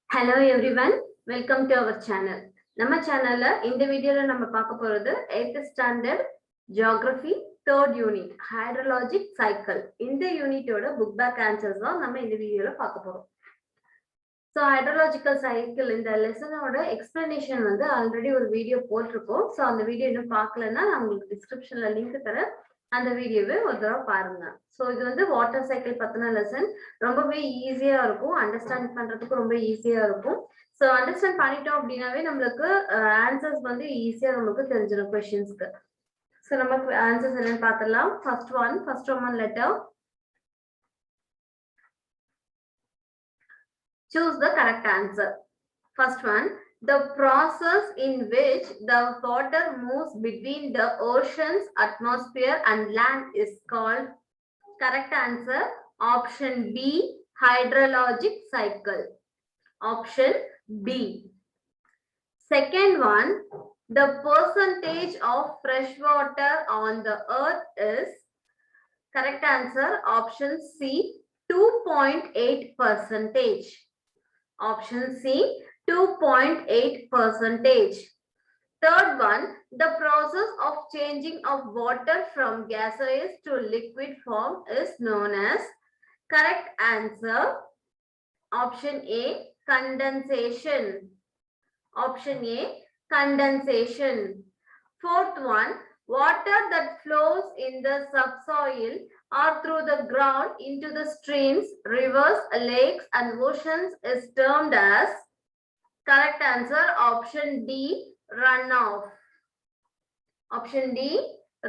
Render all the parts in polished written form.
Hello everyone, welcome to our channel. நம்ம சேனல்ல இந்த வீடியோல நம்ம பார்க்க போறது 8th standard geography 3rd unit hydrologic cycle. இந்த யூனிட்டோட book back answers தான் நம்ம இந்த வீடியோல பார்க்க போறோம். So hydrological cycle இந்த லெசனோட explanation வந்து ஆல்ரெடி ஒரு வீடியோ போட்டிருக்கோம். So அந்த வீடியோ இன்னும் பார்க்கலன்னா நான் உங்களுக்கு டிஸ்கிரிப்ஷன்ல லிங்க் தரேன். அந்த வீடியோவை ஒரு தடவை பாருங்க. ஸோ இது வந்து வாட்டர் சைக்கிள் பத்தின லெசன் ரொம்பவே ஈஸியா இருக்கும், அண்டர்ஸ்டாண்ட் பண்றதுக்கு ரொம்ப ஈஸியா இருக்கும். ஸோ அண்டர்ஸ்டாண்ட் பண்ணிட்டோம் அப்படின்னாவே நம்மளுக்கு ஆன்சர்ஸ் வந்து ஈஸியா நம்மளுக்கு தெரிஞ்சிடும் கொஸ்டின்ஸ்க்கு. ஸோ நமக்கு ஆன்சர்ஸ் என்னன்னு பார்த்துடலாம். First Roman letter. Choose the correct answer. First one, the process in which the water moves between the ocean's atmosphere and land is called. Correct answer, option B, hydrologic cycle. Option B. Second one, the percentage of fresh water on the earth is. Correct answer, option C, 2.8%. Option C, 2.8%. Third one, the process of changing of water from gaseous to liquid form is known as. Correct answer, option A, condensation. Option A, condensation. Fourth one, water that flows in the subsoil or through the ground into the streams, rivers, lakes, and oceans is termed as. Correct answer, option D, runoff. Option D,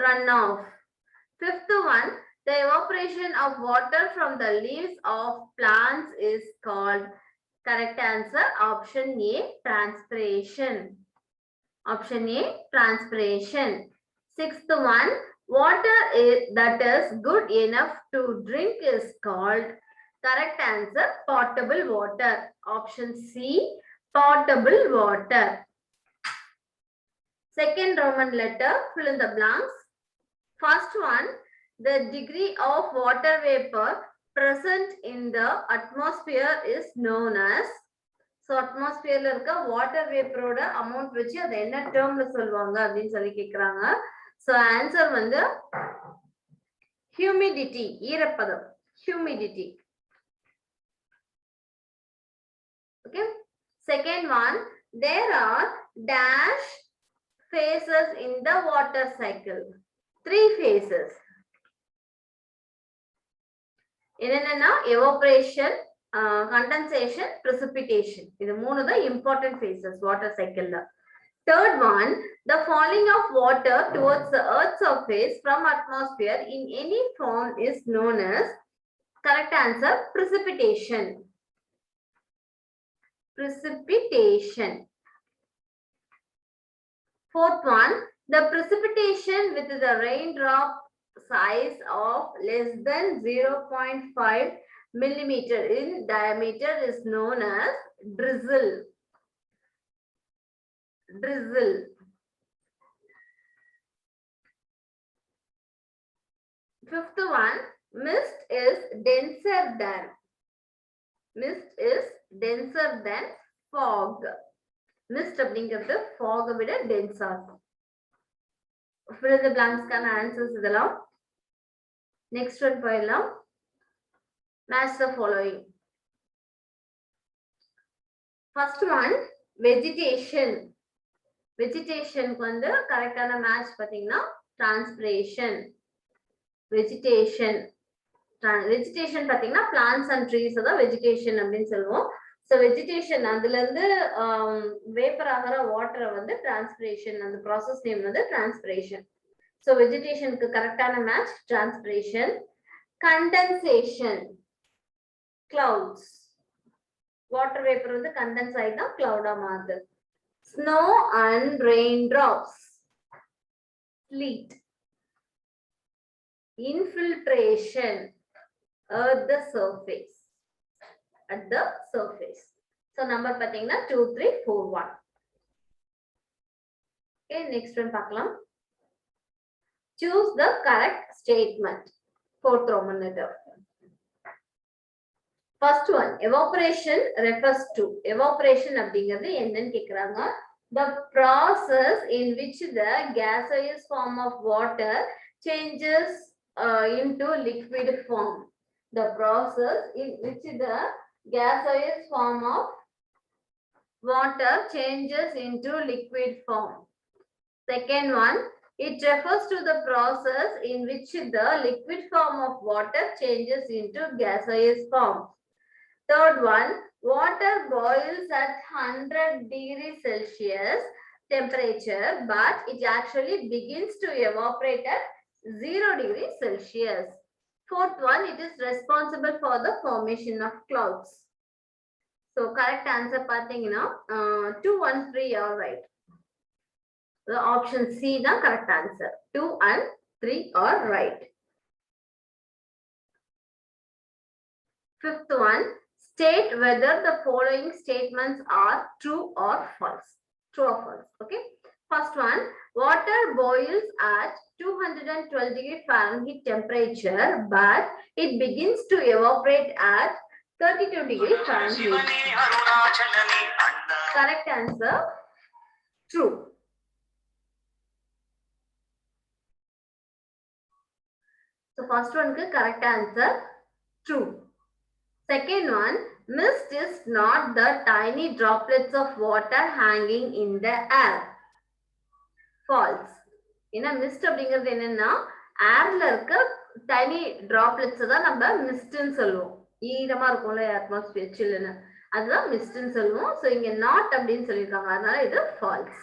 runoff. Fifth one, the evaporation of water from the leaves of plants is called. Correct answer, option A, transpiration. Option A, transpiration. Sixth one, water that is good enough to drink is called. Correct answer, potable water. Option C, potable water. Second Roman letter, fill in the blanks. First one, the degree of water vapor present in the atmosphere is known as. So atmosphere இருக்க water vapor ஓட amount வச்சு அதை என்ன termல சொல்வாங்க அப்படின்னு சொல்லி கேக்குறாங்க. So answer வந்து humidity, ஈரப்பதம், humidity. Okay. Second one, there are dash phases in the water cycle. 3 phases. என்னன்னா evaporation, condensation, precipitation. இது மூணு தான் important phases water cycle ல. Third one, the falling of water towards the earth's surface from atmosphere in any form is known as. Correct answer, precipitation. Precipitation. Fourth one, the precipitation with the raindrop size of less than 0.5 millimeter in diameter is known as drizzle. Drizzle. Fifth one, mist is denser than. Mist is denser than fog. Mist அப்படிங்கிறது fog விட denser. Fill in the blanks கான answers இதெல்லாம். Next one போயிடலாம். Match the following. First one, vegetation. Vegetation வந்து கரெக்டான match பாத்தீங்கன்னா transpiration. Vegetation. Vegetation பாத்தீங்கன்னா plants and trees தான் vegetation அப்படின்னு சொல்லுவோம். So vegetation அதுல இருந்து வேப்பர் ஆகிற வாட்டரை வந்து transpiration, அந்த process name வந்து transpiration. So vegetationக்கு கரெக்டான match transpiration. Condensation, clouds. Water vapor வந்து condense ஆயிட்டா cloud-ஆ மாறுது. Snow and raindrops, sleet. Infiltration, at the surface. At the surface. So number பாத்தீங்கன்னா 2, 3, 4, 1. Okay, next one பார்க்கலாம். Choose the correct statement. Fourth Roman letter. First one, evaporation refers to. Evaporation அப்படிங்கிறது என்னன்னு கேக்குறாங்க. The process in which the gaseous form of water changes into liquid form. The process in which the gaseous form of water changes into liquid form. Second one, it refers to the process in which the liquid form of water changes into gaseous form. Third one, water boils at 100 degrees Celsius temperature, but it actually begins to evaporate at 0 degrees Celsius. Fourth one, it is responsible for the formation of clouds. So correct answer பார்த்தீங்கன்னா 2, 1, 3 are right. The option C the correct answer. 2 and 3 are right. Fifth one, state whether the following statements are true or false. True or false. Okay. First one, water boils at 212 degree Fahrenheit temperature, but it begins to evaporate at 32 degree Fahrenheit. Correct answer, true. So first one is correct answer, true. Second one, mist is not the tiny droplets of water hanging in the air. False. ஏன்னா mist அப்படிங்கிறது என்னன்னா ஏர்ல இருக்க tiny droplets தான் நம்ம mistன்னு சொல்லுவோம். ஈரமா இருக்கும்ல அட்மாஸ்பியர் சில்லுன்னு, அதுதான் mistன்னு சொல்லுவோம். ஸோ இங்க not அப்படின்னு சொல்லியிருக்காங்க, அதனால இது false.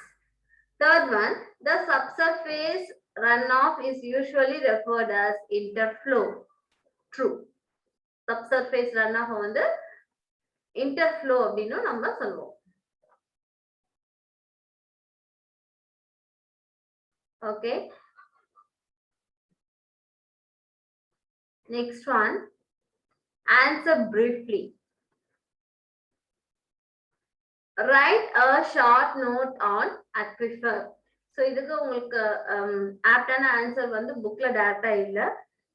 Third one, the subsurface runoff is usually referred as interflow. True. Subsurface runoff வந்து interflow அப்படின்னு நம்ம சொல்லுவோம். Okay. Next one, answer briefly. Write a short note on aquifer. So இதுக்கு உங்களுக்கு ஆப்டான ஆன்சர் வந்து புக்ல டைரக்டா இல்ல.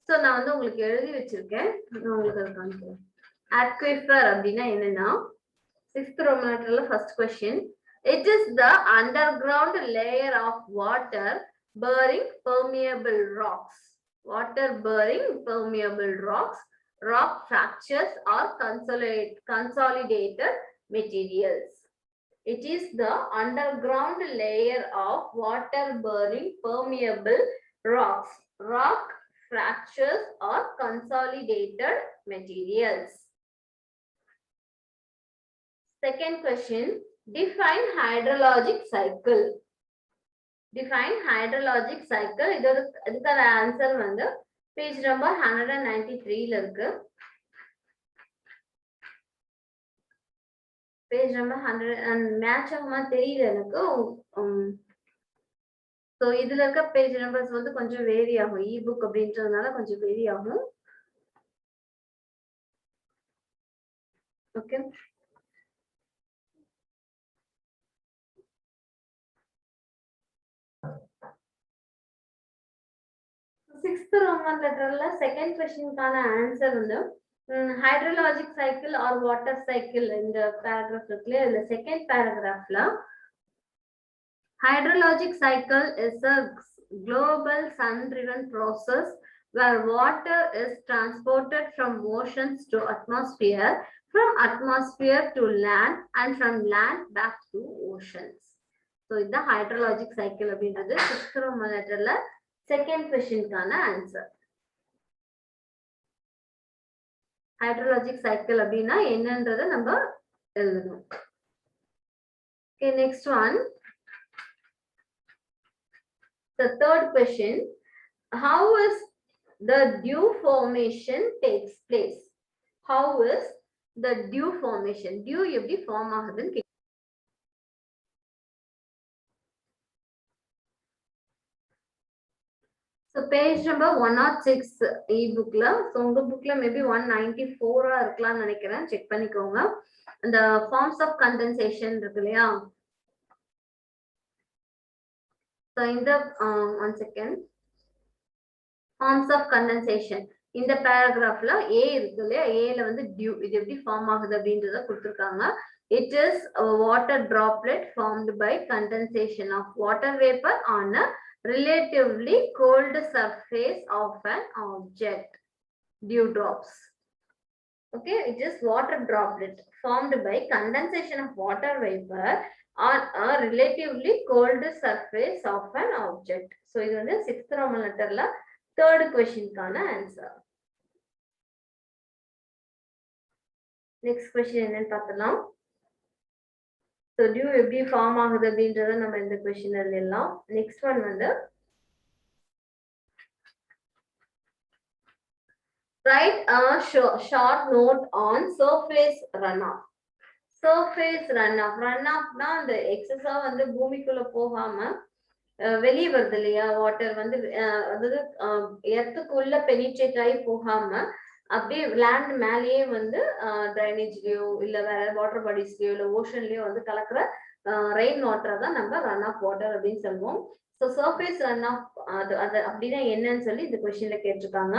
சோ நான் வந்து உங்களுக்கு எழுதி வச்சிருக்கேன், நான் உங்களுக்கு அதை காமிக்கிறேன். Aquifer அப்படின்னா என்னன்னா 6th Roman letterல first question. It is the underground layer of water bearing permeable rocks. Water bearing permeable rocks, rock fractures or consolidated materials. It is the underground layer of water bearing permeable rocks, rock fractures or consolidated materials. Second question, define hydrologic cycle. Define hydrologic cycle. இதுக்கான answer வந்து page number 193ல இருக்கு. Page number 100 and match ஆகுமா தெரியல எனக்கு. So இதுல இருக்க page numbers வந்து கொஞ்சம் வேரி ஆகும், இ புக் அப்படின்றதுனால கொஞ்சம் வேரி ஆகும். ஓகே. Sixth Roman letterல செகண்ட் கொஸ்டினுக்கான ஆன்சர் வந்து hydrologic cycle or water cycle இந்த பேராகிராஃப் இருக்குல்ல, இல்ல செகண்ட் பேராகிராஃப்ல hydrologic cycle is a global sun-driven process where water is transported from oceans to atmosphere, from atmosphere to land, and from land back to oceans. So இந்த hydrologic cycle அப்படின்றது sixth Roman letterல second கொஸ்டினுக்கான answer. Hydrologic cycle அப்படின்னா என்னன்றதை நம்ம எழுதணும். Okay, next one. The third question, how is the dew formation takes place? How is the dew formation? Dew எப்படி form ஆகுதுன்னு So page number 106 e-bookல, so உங்க bookல maybe 194 இருக்கலாம்னு நினைக்கிறேன், செக் பண்ணிக்கோங்க. அந்த forms of condensation இருக்கு இல்லையா, so இந்த one second, forms of condensation இந்த பேராகிராஃப்ல ஏ இருக்கு இல்லையா, ஏல வந்து டியூ இது எப்படி ஃபார்ம் ஆகுது அப்படின்றத கொடுத்துருக்காங்க. It is a water droplet formed by condensation of water vapor on a relatively cold surface of an object. Dewdrops. Okay, it is water droplet formed by condensation of water vapor on a relatively cold surface of an object. So, இது வந்து 6th Roman letterல 3rd questionக்கான answer. Next question என்னன்னு பார்த்தலாம். So, dew எப்படி form ஆகுது அப்படின்றத நம்ம இந்த question எழுதலாம். Next one வந்து write a short note on surface runoff. Surface runoff. Runoffனா அந்த எக்ஸஸா வந்து பூமிக்குள்ள போகாம வெளியே வருது இல்லையா, வாட்டர் வந்து அதாவது எர்த்துக்குள்ள பெனிட்ரேட் ஆகி போகாம அப்படியே லேண்ட் மேலேயே வந்து ட்ரைனேஜ்லயோ இல்ல வேற வாட்டர் பாடிஸ்லயோ இல்ல ஓஷன்லயோ வந்து கலக்குற ரெயின் வாட்டரை தான் நம்ம ரன் ஆஃப் வாட்டர் அப்படின்னு சொல்லுவோம். ஸோ சர்ஃபேஸ் ரன் ஆஃப் அது அப்படின்னா என்னன்னு சொல்லி இந்த கொஸ்டின்ல கேட்டிருக்காங்க.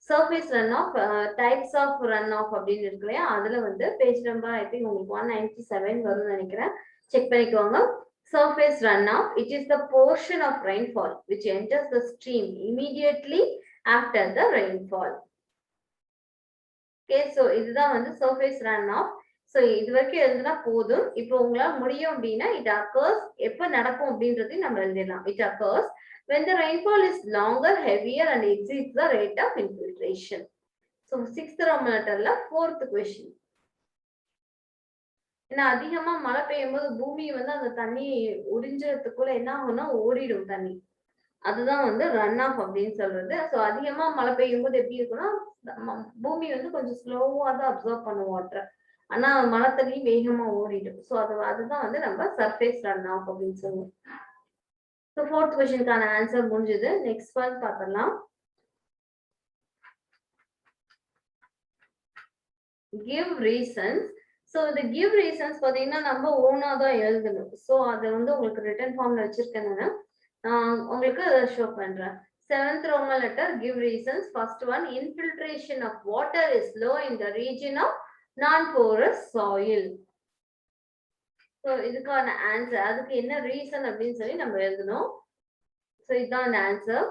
Surface run off types of run off அப்படின்னு இருக்கு இல்லையா, அதுல வந்து பேஜ் நம்பர் ஐ திங்க் உங்களுக்கு 197 வரும்னு நினைக்கிறேன், செக் பண்ணிக்கோங்க. Surface runoff, it is the portion of rainfall which enters the stream immediately after the rainfall. Okay, so இதுதான் வந்து surface runoff. So இது வரைக்கும் எழுதுனா போதும். இப்போ உங்களால முடியும் அப்படின்னா it occurs எப்ப நடக்கும் அப்படின்றதையும் நம்ம எழுதிடலாம். It occurs when the rainfall is longer, heavier and exceeds the rate of infiltration. So 6th Roman letterல 4th question. ஏன்னா அதிகமா மழை பெய்யும் போது பூமி வந்து அந்த தண்ணி உறிஞ்சதுக்குள்ள என்ன ஆகும்னா ஓடிடும் தண்ணி, அதுதான் வந்து ரன் ஆஃப் அப்படின்னு சொல்றது. ஸோ அதிகமா மழை பெய்யும் போது எப்படி இருக்குன்னா பூமி வந்து கொஞ்சம் ஸ்லோவா தான் அப்சர்வ் பண்ணும் வாட்டர், ஆனா மழை தண்ணி வேகமா ஓடிடும். ஸோ அதுதான் வந்து நம்ம சர்ஃபேஸ் ரன் ஆஃப் அப்படின்னு சொல்லுவோம். ஸோ 4th கொஸ்டினுக்கான ஆன்சர் முடிஞ்சது. நெக்ஸ்ட் ஒன் பார்க்கலாம். Give reasons. So the give reasons பாத்தீங்கன்னா நம்ம ஓனா தான் எழுதணும். ஸோ அதை வந்து உங்களுக்கு ரிட்டன் ஃபார்ம்ல வச்சிருக்கேன் நான், உங்களுக்கு அதை ஷோ பண்றேன். 7th Roman letter, give reasons. First one, infiltration of water is low in the region of non-porous soil. So இதுக்கான ஆன்சர், அதுக்கு என்ன ரீசன் அப்படின்னு சொல்லி நம்ம எழுதணும். ஸோ இதுதான் அந்த ஆன்சர்.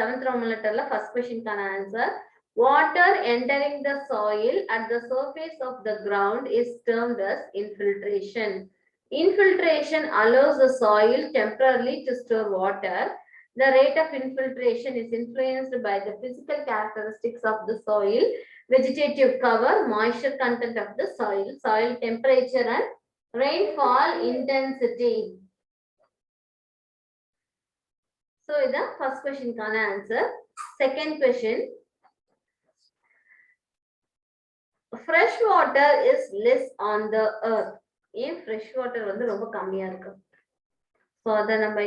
7th Roman letterல ஃபர்ஸ்ட் கொஸ்டின்கான answer. Water entering the soil at the surface of the ground is termed as infiltration. Infiltration allows the soil temporarily to store water. The rate of infiltration is influenced by the physical characteristics of the soil, vegetative cover, moisture content of the soil, soil temperature and rainfall intensity. So, this is the first question answer. Second question. Fresh water is less on the earth. ஏன் fresh water வந்து ரொம்ப கம்மியா இருக்கு? So அத நம்ம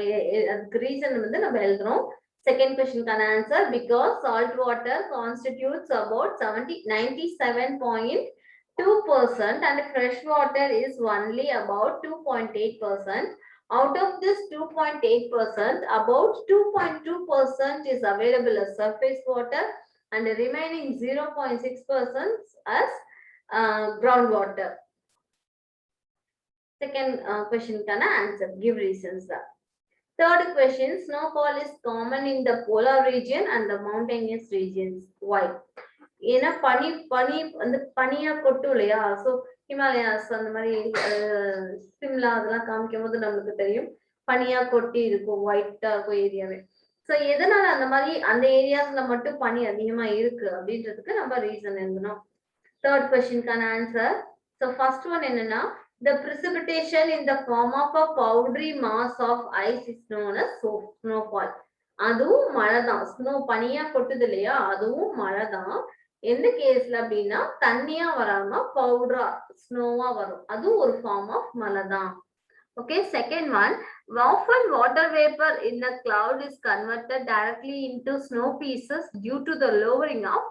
அதுக்கு reason வந்து நம்ம எழுதுறோம். செகண்ட் क्वेश्चनக்கான answer, because salt water constitutes about 97.2% and fresh water is only about 2.8%. Out of this 2.8%, about 2.2% is available as surface water and the remaining 0.6% as groundwater. Second question kana answer, give reasons. Third question, snowfall is common in the polar region and the mountainous regions. Why? ஏன்னா பனி வந்து பனியா கொட்டும் இல்லையா, so Himalayas அந்த மாதிரி சிம்லா அதெல்லாம் காமிக்கும் போது நம்மளுக்கு தெரியும் பனியா கொட்டி இருக்கும், ஒயிட்டா இருக்கும் ஏரியாவே. ஸோ எதனால அந்த மாதிரி அந்த ஏரியாஸ்ல மட்டும் பனி அதிகமா இருக்கு அப்படின்றதுக்கு நம்ம ரீசன் எழுதணும். தேர்ட் கொஸ்டின்கான ஆன்சர். ஸோ ஃபர்ஸ்ட் ஒன் என்னன்னா, the precipitation in the form of a powdery mass of ice is known as snowfall. அதுவும் மழை தான். ஸ்னோ பனியா கொட்டுது இல்லையா, அதுவும் மழை தான். எந்த கேஸ்ல அப்படின்னா தண்ணியா வராம பவுடரா ஸ்னோவா வரும், அதுவும் ஒரு ஃபார்ம் ஆஃப் மழை தான். Okay, second one, often water vapor in the cloud is converted directly into snow pieces due to the lowering of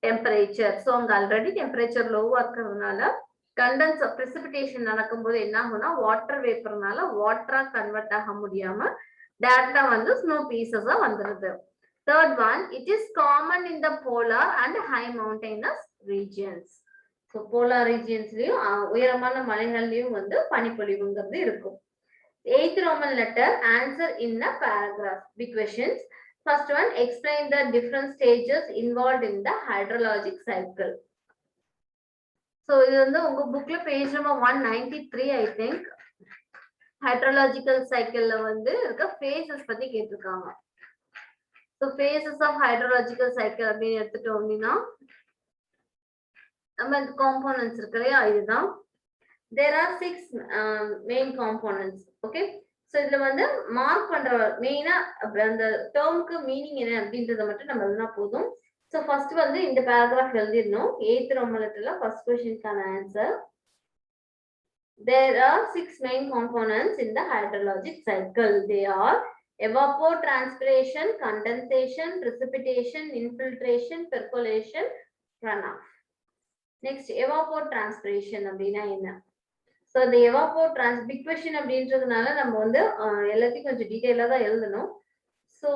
temperature. So அங்க ஆல்ரெடி டெம்பரேச்சர் லோவா இருக்கிறதுனால கண்டென்ஸ் precipitation நடக்கும்போது என்ன ஆகும்னா வாட்டர் வேப்பர்னால வாட்டரா கன்வெர்ட் ஆக முடியாம டைரக்டா வந்து ஸ்னோ பீசஸா வந்துருது. Third one, it is common in the polar and high mountainous regions. So polar regions உயரமான மலைகள்லயும் பனிப்பொழிவுங்கிறது இருக்கும். Eighth Roman letter, answer in a paragraph. Big questions. First one, explain the different stages involved in the hydrologic cycle. So இது உங்க bookல page number 193 I think. Hydrological cycle இருக்க phases பத்தி கேட்டிருக்காங்க. So phases of hydrological cycle அப்படின்னு எடுத்துட்டோம் அப்படின்னா நம்ம இந்த components இருக்கு இல்லையா இதுதான். There are 6 main components. Okay. So இதுல mark பண்ற மெயினா அந்த டேர்முக்கு மீனிங் என்ன அப்படின்றத மட்டும் நம்ம எழுதினா போதும். So first இந்த paragraph எழுதிடணும். 8th Roman letterல first questionக்கான answer. There are 6 main components in the hydrologic cycle. They are evapotranspiration, condensation, precipitation, infiltration, percolation, runoff. Next, evapotranspiration அப்படினா என்ன? So the big question அப்படின்றதுனால நம்ம எல்லாத்தையும் கொஞ்சம் டீடைலா தான் எழுதணும். So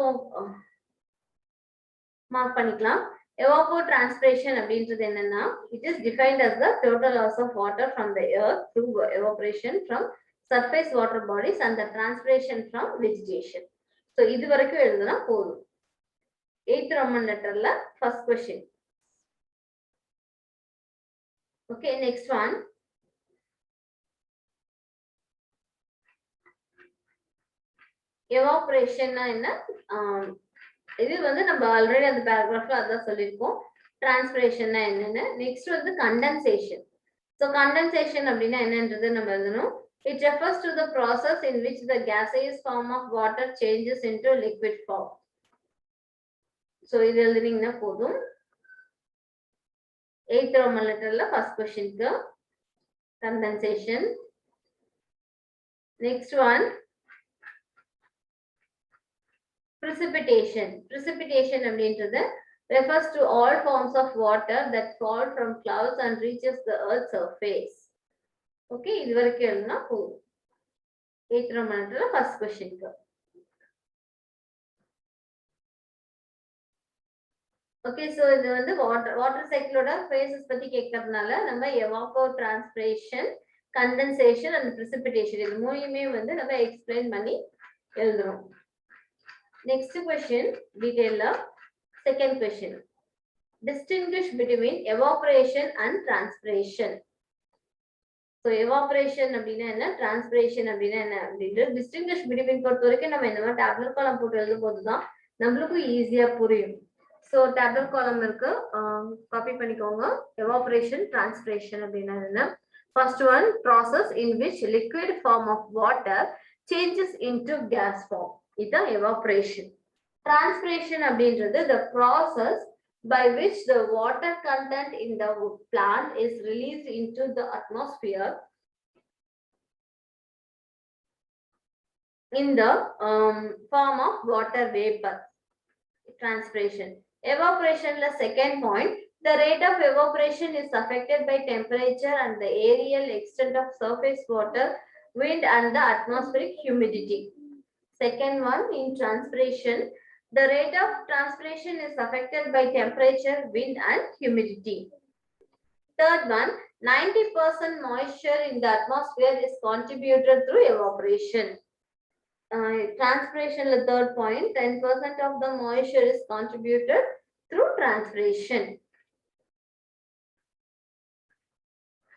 மார்க் பண்ணிக்கலாம். Evapotranspiration அப்படின்றது என்னன்னா, it is defined as the total loss of water from the earth through evaporation from surface water bodies and the transpiration from vegetation. So இது வரைக்கும் எழுதுனா போதும். 8th Roman letterல first question. Okay, next one. Evaporation என்ன? இது நம்ம already அந்த paragraphல அதான் சொல்லிருக்கோம். Transpiration என்னன்னு. Next condensation. So condensation அப்படினா என்னன்றது நம்ம எழுதணும். It refers to the process in which the gaseous form of water changes into liquid form. So இது எழுதினீங்கன்னா போதும். 8th Roman letterல first questionக்கு condensation. Next one, precipitation. Precipitation அப்படின்றது refers to all forms of water that fall from clouds and reaches the earth's surface. Okay, இது வரைக்கும் எழுதுனா போதும். 8th Roman letterல first questionக்கு. Okay, so இது water cycle ஓட phases பத்தி கேட்கறதுனால நம்ம evapotranspiration, condensation and precipitation இது மூணுமே நம்ம explain பண்ணி எழுதுறோம். Next question, detail. Second question, distinguish between evaporation and transpiration. So evaporation அப்படினா என்ன, transpiration அப்படினா என்ன அப்படின்றது distinguish between பொறுத்த வரைக்கும் நம்ம இந்த மாதிரி டேபுலர் காலம் போட்டு எழுதும் போதுதான் நம்மளுக்கு ஈஸியா புரியும். So டேபுலர் காலம் இருக்கு, காப்பி பண்ணிக்கோங்க. evaporation, transpiration அப்படினா என்ன? First one, process in which liquid form of water changes into gas form. இதுதான் evaporation. Transpiration அப்படின்றது the process by which the water content in the plant is released into the atmosphere in the form of water vapor. Transpiration. Evaporation, the second point, the rate of evaporation is affected by temperature and the areal extent of surface water, wind and the atmospheric humidity. Second one, in transpiration, the rate of transpiration is affected by temperature, wind and humidity. Third one, 90% moisture in the atmosphere is contributed through evaporation. Transpiration, the third point, 10% of the moisture is contributed through transpiration.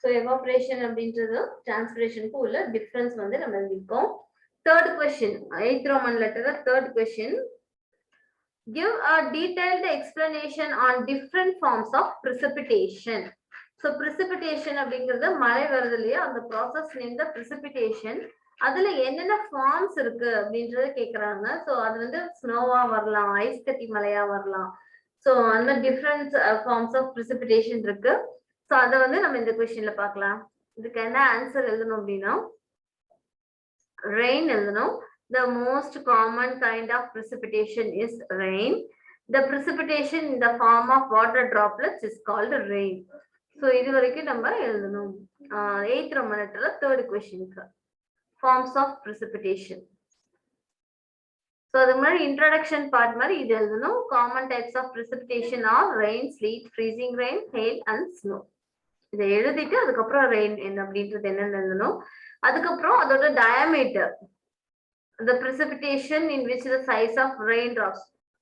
So evaporation அப்படின்றது transpirationக்கு உள்ள difference நம்ம எழுதிக்கோம். Third question, 8th Roman letter, third question. Give a detailed explanation on different forms of precipitation. So precipitation அப்படிங்கிறது மழை வருது இல்லையா, அந்த process name the precipitation. அதுல என்னென்ன ஃபார்ம்ஸ் இருக்கு அப்படின்றத கேக்குறாங்க. சோ அது ஸ்னோவா வரலாம், ஐஸ் கட்டி மலையா வரலாம். சோ அந்த டிஃபரண்ட் ஃபார்ம்ஸ் ஆஃப் precipitation இருக்கு. சோ அத நம்ம இந்த क्वेश्चनல பார்க்கலாம். இதுக்கு என்ன ஆன்சர் எழுதணும் அப்படின்னா rain எழுதணும். The most common kind of precipitation is rain. The precipitation in the form of water droplets is called rain. So இது வரைக்கும் நம்ம எழுதணும். 8th Roman letterல third questionக்கு forms of precipitation. So the introduction part mari idu eludano. Common types of precipitation are rain, sleet, freezing rain, hail and snow. இதை எழுதிட்டு அதுக்கப்புறம் rain என்ன அப்படின்றது என்னன்னு எழுதணும். அதுக்கப்புறம் அதோட diameter, the precipitation in which the size of raindrops,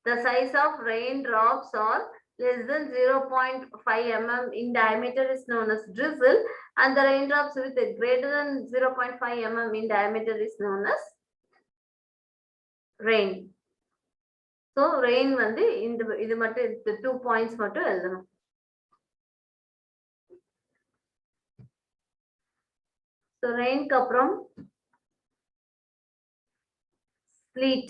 the size of raindrops are less than 0.5 mm in diameter is known as drizzle, and the raindrops with a greater than 0.5 mm in diameter is known as rain. So rain வந்து இந்த இது மட்டும் 2 points மட்டும் எழுதணும். So rain kapram sleet,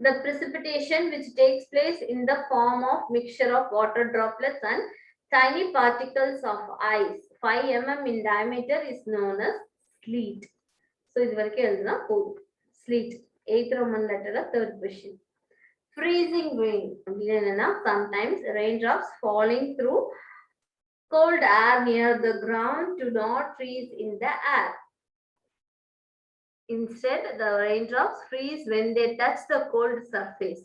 the precipitation which takes place in the form of mixture of water droplets and tiny particles of ice 5 mm in diameter is known as sleet. So இது வரைக்கும் எழுதுனா போதும். Sleet 8th Roman letter third question. Freezing rain அப்படின்னா sometimes raindrops falling through cold air near the ground do not freeze in the air. Instead, the raindrops freeze when they touch the cold surface.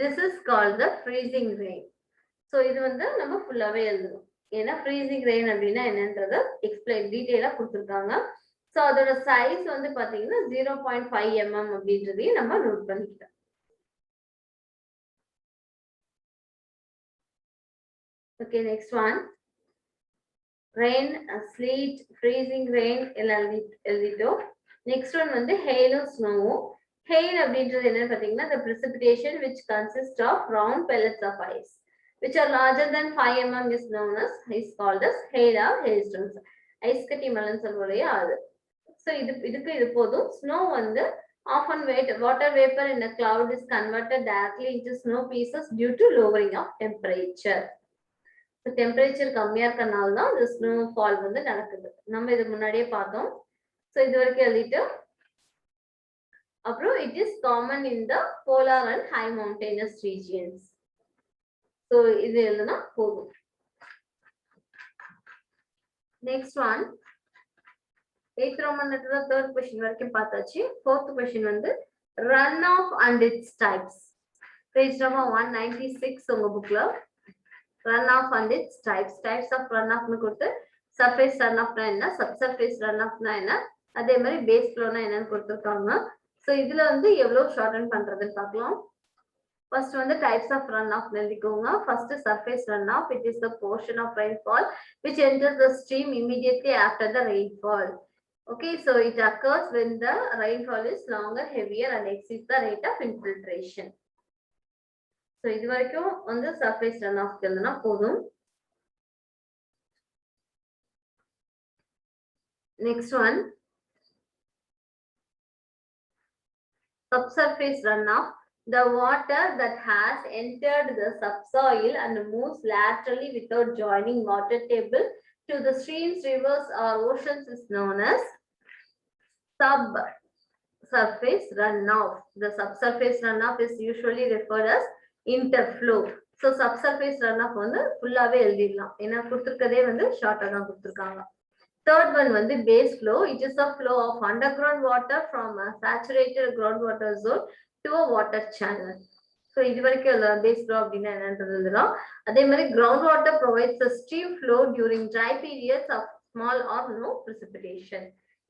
This is called the freezing rain. So இது வந்து நம்ம ஃபுல்லாவே எழுதணும். ஏன்னா freezing rain அப்படின்னா என்னன்றத explain டீடைலா கொடுத்துருக்காங்க. So அதோட சைஸ் வந்து பாத்தீங்கன்னா 0.5 mm அப்படின்றதையும் நம்ம நோட் பண்ணிக்கலாம். Okay, next one. Rain, sleet, freezing rain எல்லாம் எழுதிட்டோம். Next one வந்து hail or snow. Hail அப்படின்றது என்னன்னு பாத்தீங்கன்னா the precipitation which consists of round pellets of ice which are larger than 5 mm is known as is called as hail or hailstones. Ice கட்டி மலைன்னு சொல்லுவோம் அது. So இதுக்கு இது போதும். Snow வந்து often water vapor in a cloud is converted directly into snow pieces due to lowering of temperature. So temperature கம்மியா இருக்கனால தான் the snowfall வந்து நடக்குது. நம்ம இது முன்னாடியே பார்த்தோம். So இது வரைக்கும் எழுதிட்டு அப்புறம் it is common in the polar and high mountainous regions. So இது எழுதுனா போதும். Next one, 8th Roman letter third question வரைக்கும் பார்த்தாச்சு. fourth question வந்து runoff and its types. Page number 196 உங்க புக்ல runoff and its types. Types of runoff னு கொடுத்து surface runoff னா என்ன, subsurface runoff னா என்ன, அதே மாதிரி பேஸ் ஃப்ளோனா என்னன்னு கொடுத்துருக்காங்க. ஸோ இதுல வந்து எவ்வளவு ஷார்டன் பண்றதுன்னு பார்க்கலாம். ஃபர்ஸ்ட் வந்து டைப்ஸ் ஆஃப் ரன் ஆஃப் எழுதிக்கோங்க. First surface run off, it is the portion of rainfall which enters the stream immediately after the rainfall. Okay, so it occurs when the rainfall is longer, heavier and exceeds the rate of infiltration. So இது வரைக்கும் வந்து surface run of எழுதுனா போதும். Next one, subsurface runoff, the water that has entered the subsoil and moves laterally without joining water table to the streams, rivers or oceans is known as subsurface runoff. The subsurface runoff is usually referred as interflow. So subsurface runoff வந்து ஃபுல்லாவே எழுதிடலாம். ஏன்னா கொடுத்துருக்கதே வந்து ஷார்ட்டா தான் கொடுத்துருக்காங்க. Third one வந்து base flow. It is a flow of underground water from a saturated groundwater zone to a water channel. So இது வரைக்கும் base flow அப்படின்னா என்னன்றதுதான். அதே மாதிரி groundwater provides a stream flow during dry periods of small or no precipitation.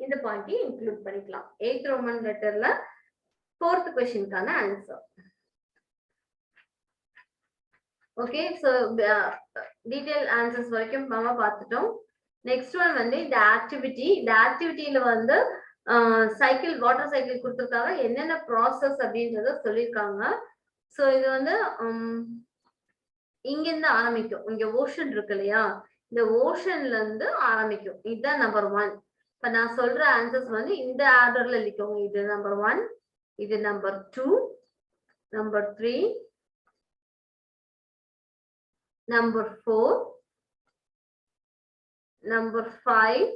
இந்த பாயிண்டையும் include பண்ணிக்கலாம். 8th Roman letterல 4th questionக்கான answer. Okay, so detail answers வரைக்கும் நம்ம பார்த்துட்டோம். நெக்ஸ்ட் ஒன் வந்து இந்த ஆக்டிவிட்டியில வந்து சைக்கிள், வாட்டர் சைக்கிள் கொடுத்துருக்காங்க. என்னென்ன ப்ராசஸ் அப்படின்றத சொல்லியிருக்காங்க. ஸோ இது வந்து இங்கிருந்து ஆரம்பிக்கும். இங்க ஓஷன் இருக்கு இல்லையா, இந்த ஓஷன்ல இருந்து ஆரம்பிக்கும். இதுதான் நம்பர் 1. இப்ப நான் சொல்ற ஆன்சர்ஸ் வந்து இந்த ஆர்டர்ல எழுதிக்கோங்க. இது நம்பர் 1, இது number 2, number 3, number 4, number 5,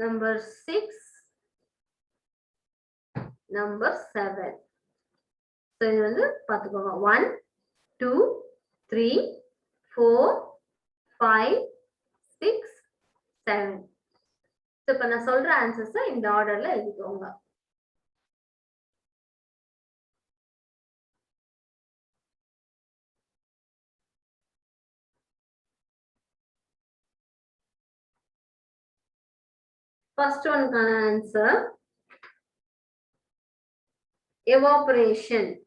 number 6, number 7. So இது வந்து பாத்துக்கோங்க. 1, 2, 3, 4, 5, 6, 7. So இப்ப நான் சொல்ற ஆன்சர்ஸ் இந்த ஆர்டர்ல எழுதிக்கோங்க. First one answer. Evaporation.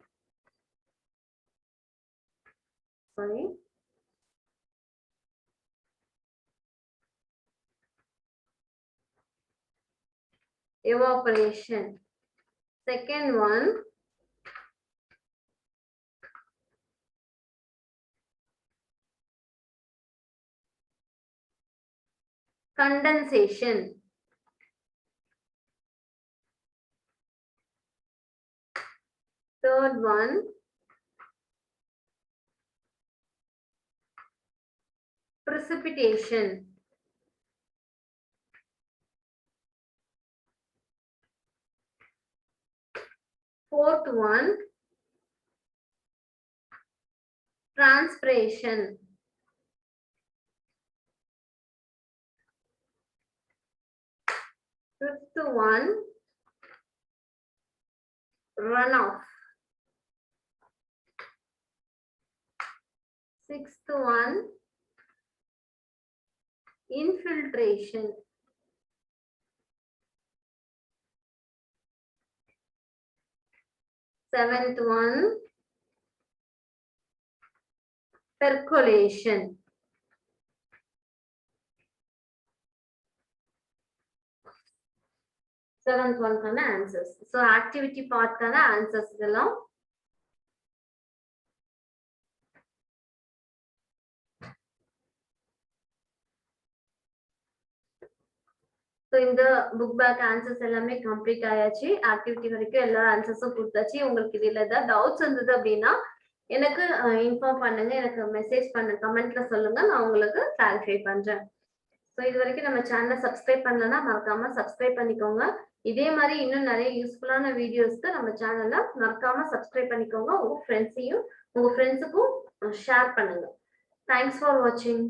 Sorry. Evaporation. Second one. Condensation. Third one. Precipitation. Fourth one. Transpiration. Fifth one. Runoff. Sixth one. Infiltration. Seventh one. Percolation. Seventh one kind of answers. So activity part kind of answers இதெல்லாம். So இந்த book back answers எல்லாமே complete ஆயாச்சு. activity வரைக்கும் எல்லா answersம் கொடுத்தாச்சு. உங்களுக்கு இதுல ஏதாவது doubts இருந்தது அப்படின்னா எனக்கு இன்ஃபார்ம் பண்ணுங்க, எனக்கு மெசேஜ் பண்ணுங்க, கமெண்ட்ல சொல்லுங்க, நான் உங்களுக்கு கிளாரிஃபை பண்றேன். ஸோ இது வரைக்கும் நம்ம சேனலை சப்ஸ்கிரைப் பண்ணலன்னா மறக்காம சப்ஸ்கிரைப் பண்ணிக்கோங்க. இதே மாதிரி இன்னும் நிறைய யூஸ்ஃபுல்லான வீடியோஸ்க்கு நம்ம சேனலை மறக்காம சப்ஸ்கிரைப் பண்ணிக்கோங்க. உங்க ஃப்ரெண்ட்ஸுக்கும் ஷேர் பண்ணுங்க. தேங்க்ஸ் ஃபார் வாட்சிங்.